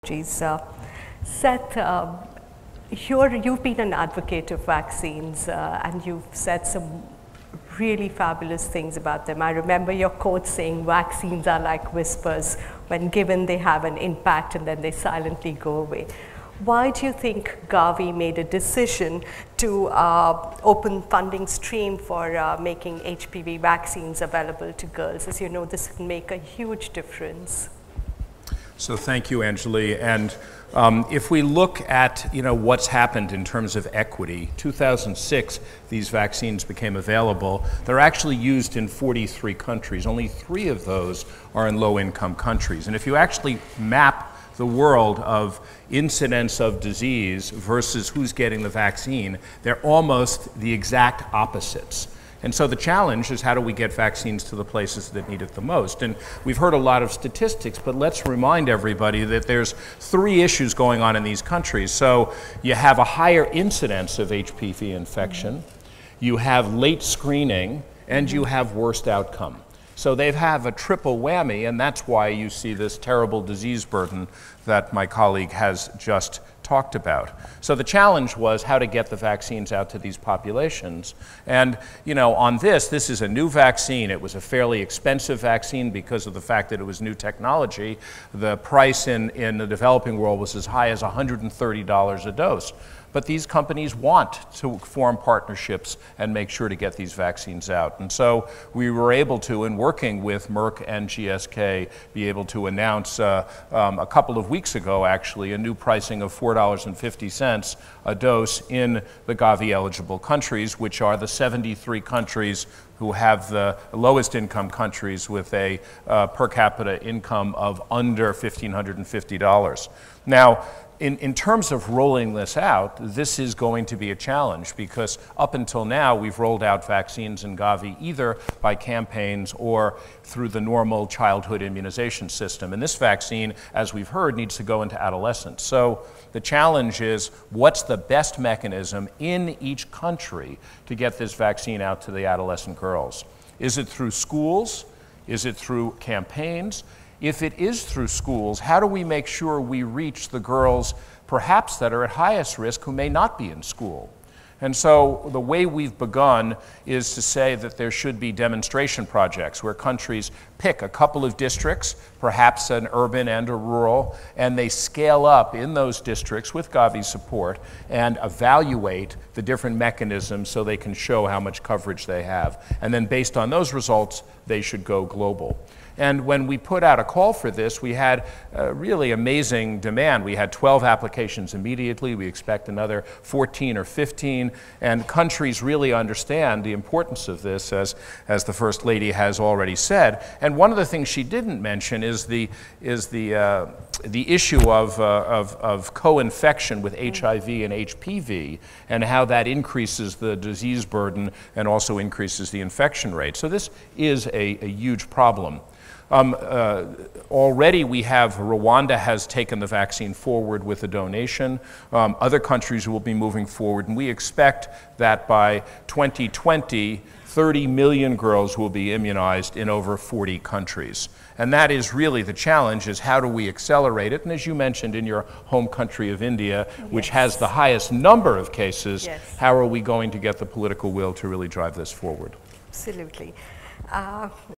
Technologies. Seth, you've been an advocate of vaccines and you've said some really fabulous things about them. I remember your quote saying vaccines are like whispers. When given, they have an impact and then they silently go away. Why do you think Gavi made a decision to open funding stream for making HPV vaccines available to girls? As you know, this can make a huge difference. So thank you, Anjali. And if we look at what's happened in terms of equity, 2006 these vaccines became available. They're actually used in 43 countries. Only 3 of those are in low-income countries. And if you actually map the world of incidence of disease versus who's getting the vaccine, they're almost the exact opposites. And so the challenge is, how do we get vaccines to the places that need it the most? And we've heard a lot of statistics, but let's remind everybody that there's 3 issues going on in these countries. So you have a higher incidence of HPV infection, you have late screening, and you have worst outcome. So they have a triple whammy, and that's why you see this terrible disease burden that my colleague has just talked about. So the challenge was how to get the vaccines out to these populations. And on this is a new vaccine. It was a fairly expensive vaccine because of the fact that it was new technology. The price in the developing world was as high as $130 a dose. But these companies want to form partnerships and make sure to get these vaccines out. And so we were able to, in working with Merck and GSK, be able to announce a couple of weeks ago, actually, a new pricing of $4.50 a dose in the Gavi-eligible countries, which are the 73 countries who have the lowest income countries with a per capita income of under $1,550. Now, in terms of rolling this out, this is going to be a challenge because up until now we've rolled out vaccines in Gavi either by campaigns or through the normal childhood immunization system. And this vaccine, as we've heard, needs to go into adolescents. So the challenge is, what's the best mechanism in each country to get this vaccine out to the adolescent girls? Is it through schools? Is it through campaigns? If it is through schools, how do we make sure we reach the girls perhaps that are at highest risk who may not be in school? And so the way we've begun is to say that there should be demonstration projects where countries pick a couple of districts, perhaps an urban and a rural, and they scale up in those districts with Gavi support and evaluate the different mechanisms so they can show how much coverage they have. And then based on those results, they should go global. And when we put out a call for this, we had really amazing demand. We had 12 applications immediately. We expect another 14 or 15. And countries really understand the importance of this, as the First Lady has already said. And one of the things she didn't mention is the issue of co-infection with HIV and HPV and how that increases the disease burden and also increases the infection rate. So this is a huge problem. Already we have, Rwanda has taken the vaccine forward with a donation. Other countries will be moving forward, and we expect that by 2020, 30 million girls will be immunized in over 40 countries. And that is really the challenge, is how do we accelerate it? And as you mentioned, in your home country of India, which has the highest number of cases, how are we going to get the political will to really drive this forward? Absolutely.